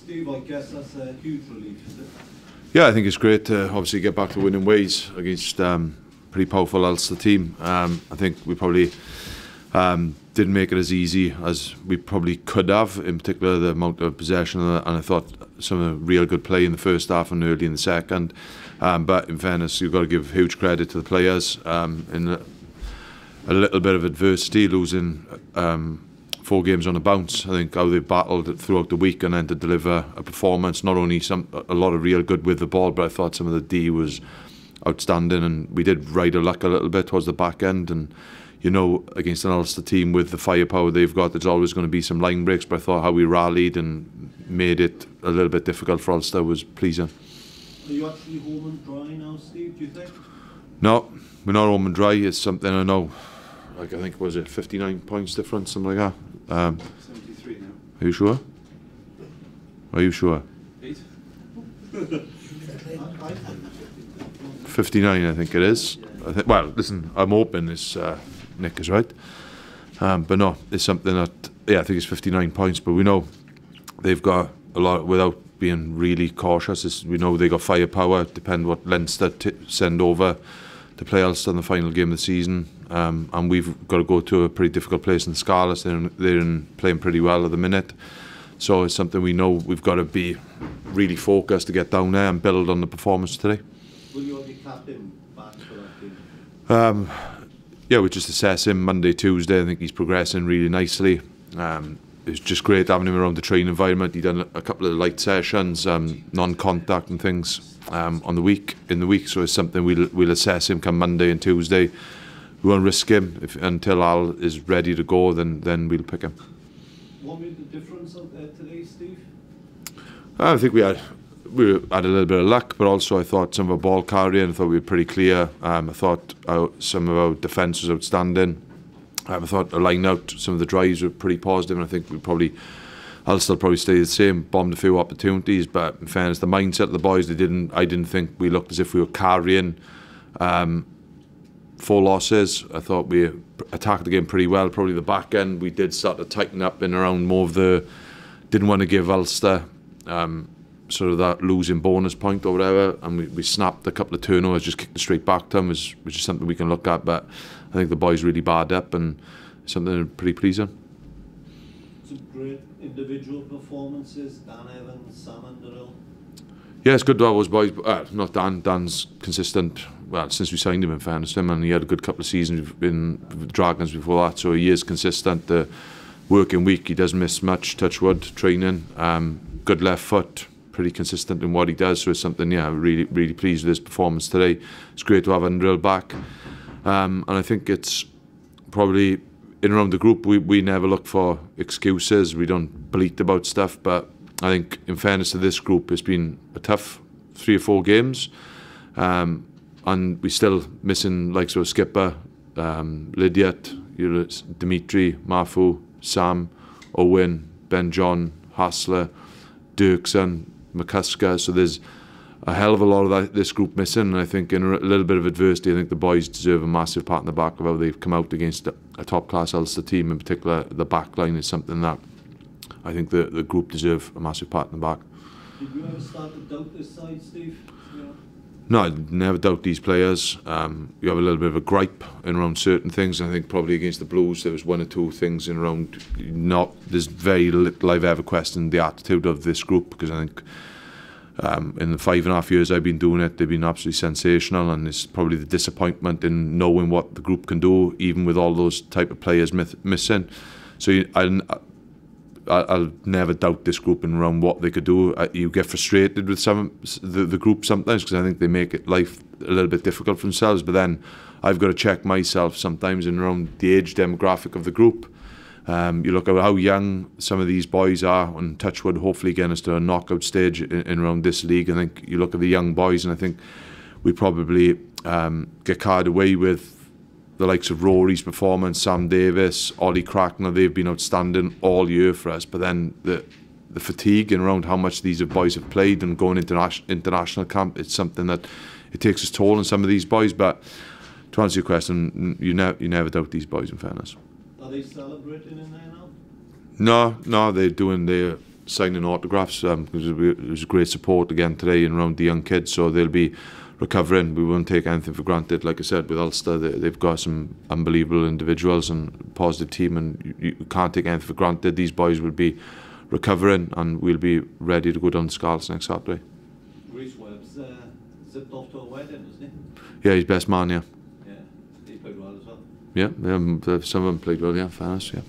Steve, I guess that's a huge relief, is it? Yeah, I think it's great to obviously get back to winning ways against pretty powerful Ulster team. I think we probably didn't make it as easy as we probably could have, in particular the amount of possession, and I thought some real good play in the first half and early in the second. But in fairness, you've got to give huge credit to the players. In a little bit of adversity, losing 4 games on a bounce. I think how they battled throughout the week and then to deliver a performance, not only a lot of real good with the ball, but I thought some of the D was outstanding, and we did ride a luck a little bit towards the back end. And you know, against an Ulster team with the firepower they've got, there's always going to be some line breaks, but I thought how we rallied and made it a little bit difficult for Ulster was pleasing. Are you actually home and dry now, Steve, do you think? No, we're not home and dry. It's something I know. Like, I think, was it 59 points difference, something like that? 73 now. Are you sure? Are you sure? 8. 59, I think it is. I think, well, listen, I'm hoping this Nick is right. But no, it's something that, yeah, I think it's 59 points, but we know they've got a lot, without being really cautious, we know they got firepower, depend what Leinster send over to play Ulster in the final game of the season. And we've got to go to a pretty difficult place in the Scarlets. They're playing pretty well at the minute. So it's something we know we've got to be really focused to get down there and build on the performance today. Will you have your captain back for that game? Yeah, we just assess him Monday, Tuesday. I think he's progressing really nicely. It's just great having him around the training environment. He's done a couple of light sessions, non-contact and things in the week. So it's something we'll assess him come Monday and Tuesday. We won't risk him until Al is ready to go. Then we'll pick him. What made the difference out there today, Steve? I think we had a little bit of luck, but also I thought some of our ball carrying, I thought we were pretty clear. I thought some of our defence was outstanding. I thought the line out, some of the drives were pretty positive, and I think Ulster probably stay the same, bombed a few opportunities, but in fairness, the mindset of the boys, I didn't think we looked as if we were carrying 4 losses. I thought we attacked the game pretty well. Probably the back end, we did start to tighten up in around more of didn't want to give Ulster sort of that losing bonus point or whatever, and we snapped a couple of turnovers, just kicked it straight back to them, which is something we can look at. But I think the boys really barred up, and something pretty pleasing. Some great individual performances, Dan Evans, Sam Underhill. Yeah, it's good to have those boys. Not Dan. Dan's consistent. Well, since we signed him, in fairness to him, and he had a good couple of seasons in Dragons before that, so he is consistent. The working week, he doesn't miss much. Touch wood, training. Good left foot. Pretty consistent in what he does, so it's something, yeah, really pleased with his performance today. It's great to have Underhill back, and I think it's probably in around the group we never look for excuses. We don't bleat about stuff, but I think in fairness to this group, it's been a tough 3 or 4 games, and we still missing like so skipper, Lydiat, Dimitri, Mafu, Sam, Owen, Ben John, Hassler, Dirksen, McCusker. So there's a hell of a lot of this group missing, and I think in a little bit of adversity, I think the boys deserve a massive pat on the back of how they've come out against a top-class Ulster team. In particular, the back line is something that I think the group deserve a massive pat on the back. Did you ever start to doubt this side, Steve? Yeah. No, I never doubt these players. You have a little bit of a gripe in around certain things. I think probably against the Blues there was 1 or 2 things in around. There's very little I've ever questioned the attitude of this group, because I think in the 5.5 years I've been doing it, they've been absolutely sensational, and it's probably the disappointment in knowing what the group can do, even with all those type of players missing. So I'll never doubt this group and around what they could do. You get frustrated with the group sometimes, because I think they make life a little bit difficult for themselves, but then I've got to check myself sometimes in around the age demographic of the group. You look at how young some of these boys are, and touchwood hopefully getting us to a knockout stage in around this league. I think you look at the young boys, and I think we probably get carried away with the likes of Rory's performance, Sam Davis, Ollie Cracknell. They've been outstanding all year for us, but then the fatigue and around how much these boys have played and going into international camp, it's something that it takes its toll on some of these boys. But to answer your question, you never doubt these boys, in fairness. Are they celebrating in there now? No, they're doing their signing autographs because it was great support again today and around the young kids, so they'll be recovering. We won't take anything for granted. Like I said, with Ulster, they've got some unbelievable individuals and positive team, and you can't take anything for granted. These boys will be recovering and we'll be ready to go down to Scarlets next Saturday. Reece Webb's zipped off to a wedding, isn't Yeah, he's best man, yeah. he? Yeah, he played well as well. Yeah, some of them played well, yeah, fairness, yeah.